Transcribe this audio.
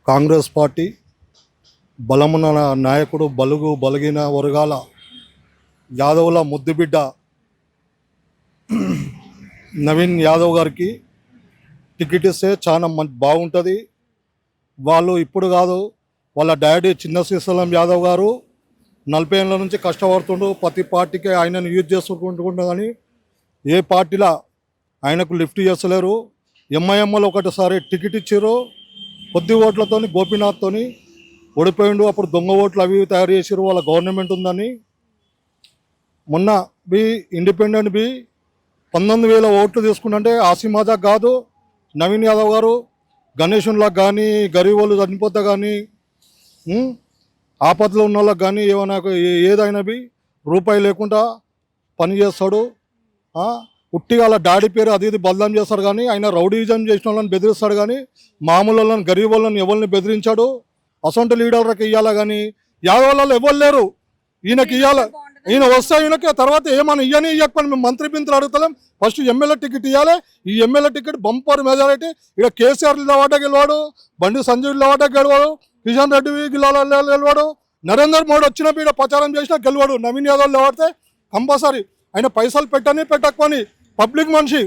Congress party బలమున్న నాయకుడు, బలుగు బలిగిన వర్గాల యాదవుల ముద్దుబిడ్డ నవీన్ యాదవ్ గారికి టికెట్ ఇస్తే చాలా బాగుంటుంది. వాళ్ళు ఇప్పుడు కాదు, వాళ్ళ డాడీ చిన్న శ్రీశైలం యాదవ్ గారు 40 ఏళ్ళ నుంచి కష్టపడుతుండు. ప్రతి పార్టీకి ఆయనను యూజ్ చేసుకుంటుండే కానీ ఏ పార్టీలో ఆయనకు లిఫ్ట్ చేస్తలేరు. ఎంఐఎంఎల్ ఒకటిసారి టికెట్ ఇచ్చారు, కొద్ది ఓట్లతో గోపీనాథ్తో ఓడిపోయిండు. అప్పుడు దొంగ ఓట్లు అవి తయారు చేసారు, వాళ్ళ గవర్నమెంట్ ఉందని. మొన్న ఇండిపెండెంట్ 19,000 ఓట్లు తీసుకుంటే ఆసిమాజా కాదు. నవీన్ యాదవ్ గారు గణేషులకు కానీ, గరీబ్ వాళ్ళు చనిపోతే కానీ, ఆపదలో ఉన్న వాళ్ళకి కానీ ఏమైనా ఏదైనా రూపాయి లేకుండా పనిచేస్తాడు. ఉట్టిగా వాళ్ళ డాడీ పేరు అది ఇది బదనాం చేస్తాడు కానీ ఆయన రౌడీజం చేసిన వాళ్ళని బెదిరిస్తాడు కానీ మామూలు వాళ్ళని, గరీబ్ వాళ్ళని ఎవరిని బెదిరించాడు. అసొంటి లీడర్లకు ఇవ్వాలి కానీ యాదవ్ వాళ్ళు ఎవరు లేరు. ఈయనకి ఇవ్వాలి, ఈయన వస్తే ఈయనకి తర్వాత ఏమైనా ఇవ్వకపోయినా మేము మంత్రి బింతులు అడుగుతాం. ఫస్ట్ ఎమ్మెల్యే టికెట్ ఇవ్వాలి. ఈ ఎమ్మెల్యే టికెట్ బంపర్ మెజారిటీ. ఇక్కడ కేసీఆర్ నిలవాట గెలవాడు, బండి సంజయ్ నిలవాట గెలవాడు, కిషన్ రెడ్డి గెలవాడు, నరేంద్ర మోడీ వచ్చిన ఇక్కడ ప్రచారం చేసినా గెలవాడు. నవీన్ యాదవ్ నిలబడితే కంపల్సరీ. ఆయన పైసలు పెట్టని పెట్టకపోని పబ్లిక్ మనిషి,